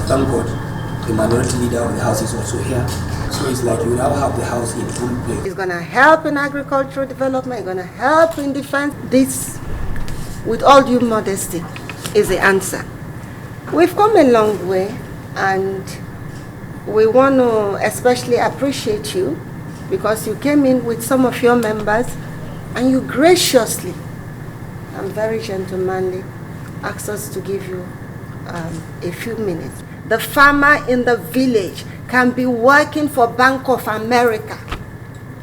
thank God, the minority leader of the house is also here. So it's like you now have the house in full play. It's going to help in agricultural development, it's going to help in defense. This, with all due modesty, is the answer. We've come a long way, and we want to especially appreciate you because you came in with some of your members and you graciously and very gentlemanly asked us to give you a few minutes. The farmer in the village can be working for Bank of America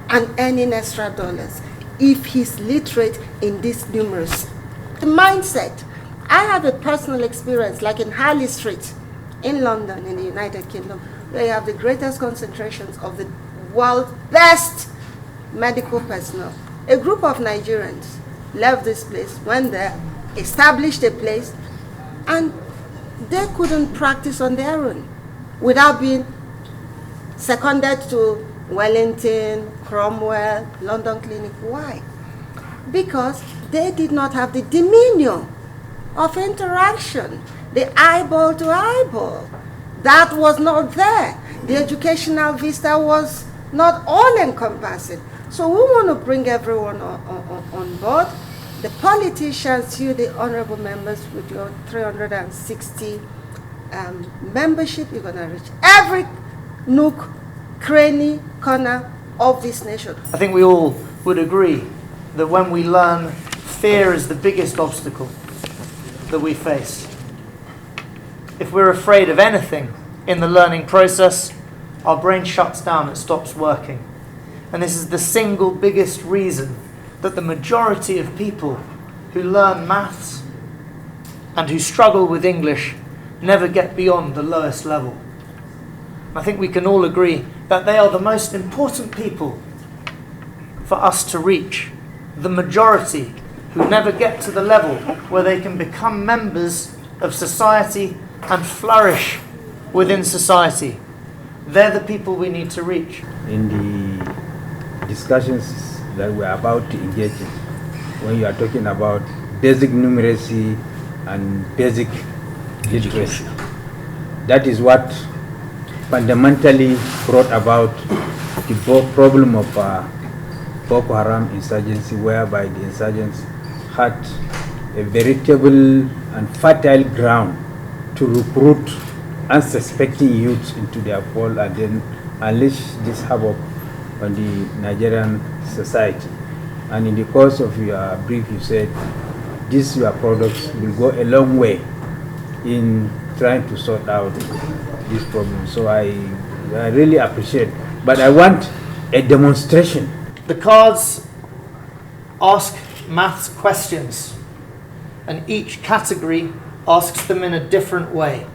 and earning extra dollars if he's literate in this numeracy. The mindset. I have a personal experience, like in Harley Street in London, in the United Kingdom, where you have the greatest concentrations of the world's best medical personnel. A group of Nigerians left this place, went there, established a place, and they couldn't practice on their own without being seconded to Wellington, Cromwell, London Clinic. Why? Because they did not have the demeanor of interaction, the eyeball to eyeball. That was not there. The educational vista was not all-encompassing. So we want to bring everyone on board. The politicians, you, the honourable members, with your 360 membership, you're going to reach every nook, cranny, corner of this nation. I think we all would agree that when we learn, fear is the biggest obstacle that we face. If we're afraid of anything in the learning process, our brain shuts down, it stops working. And this is the single biggest reason that the majority of people who learn maths and who struggle with English never get beyond the lowest level. I think we can all agree that they are the most important people for us to reach. The majority who never get to the level where they can become members of society and flourish within society. They're the people we need to reach. In the discussions that we're about to engage in, when you are talking about basic numeracy and basic literacy, that is what fundamentally brought about the problem of Boko Haram insurgency, whereby the insurgents had a veritable and fertile ground to recruit unsuspecting youths into their fold and then unleash this havoc on the Nigerian society. And in the course of your brief, you said these your products will go a long way in trying to sort out this problem. So I really appreciate, but I want a demonstration. The cards ask maths questions, and each category asks them in a different way.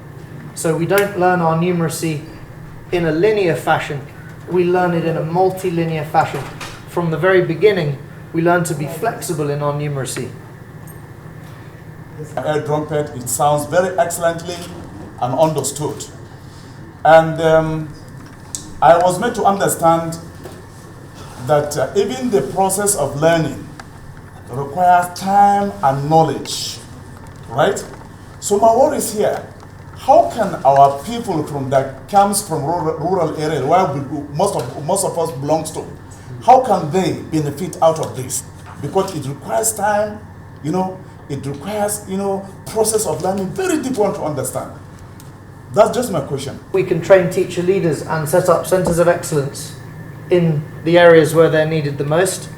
So we don't learn our numeracy in a linear fashion, we learn it in a multilinear fashion. From the very beginning, we learn to be flexible in our numeracy. Air trumpet, it sounds very excellently and understood. And I was made to understand that even the process of learning requires time and knowledge, right? So my worry is here, how can our people that comes from rural areas where most of us belongs to, how can they benefit out of this? Because it requires time, it requires, process of learning, very deep one to understand. That's just my question. We can train teacher leaders and set up centres of excellence in the areas where they're needed the most.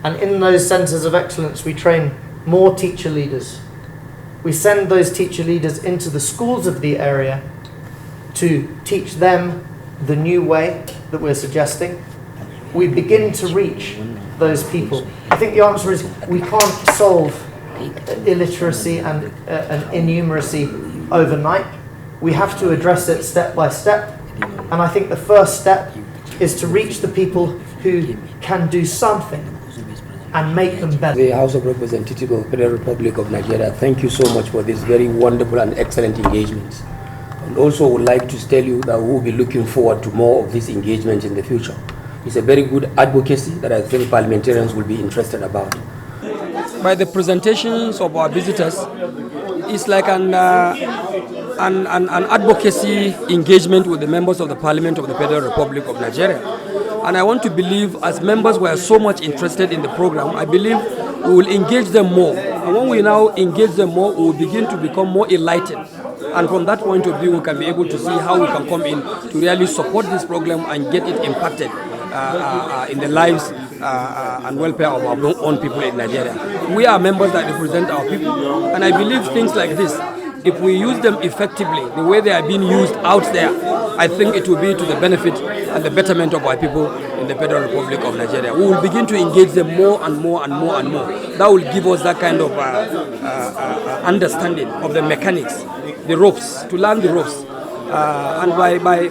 And in those centres of excellence, we train more teacher leaders. We send those teacher leaders into the schools of the area to teach them the new way that we're suggesting. We begin to reach those people. I think the answer is we can't solve illiteracy and innumeracy overnight. We have to address it step by step. And I think the first step is to reach the people who can do something and make them better. The House of Representatives of the Federal Republic of Nigeria, thank you so much for this very wonderful and excellent engagement. And also would like to tell you that we will be looking forward to more of these engagements in the future. It's a very good advocacy that I think parliamentarians will be interested about. By the presentations of our visitors, it's like an advocacy engagement with the members of the Parliament of the Federal Republic of Nigeria. And I want to believe, as members were so much interested in the program, I believe we will engage them more. And when we now engage them more, we will begin to become more enlightened. And from that point of view, we can be able to see how we can come in to really support this program and get it impacted in the lives and welfare of our own people in Nigeria. We are members that represent our people, and I believe things like this, if we use them effectively, the way they are being used out there, I think it will be to the benefit and the betterment of our people in the Federal Republic of Nigeria. We will begin to engage them more and more and more and more. That will give us that kind of understanding of the mechanics, the ropes, to learn the ropes. And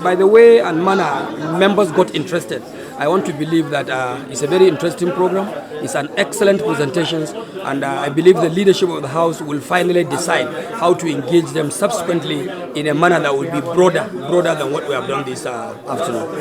by the way and manner members got interested, I want to believe that it's a very interesting program. It's an excellent presentation, and I believe the leadership of the House will finally decide how to engage them subsequently in a manner that will be broader than what we have done this afternoon.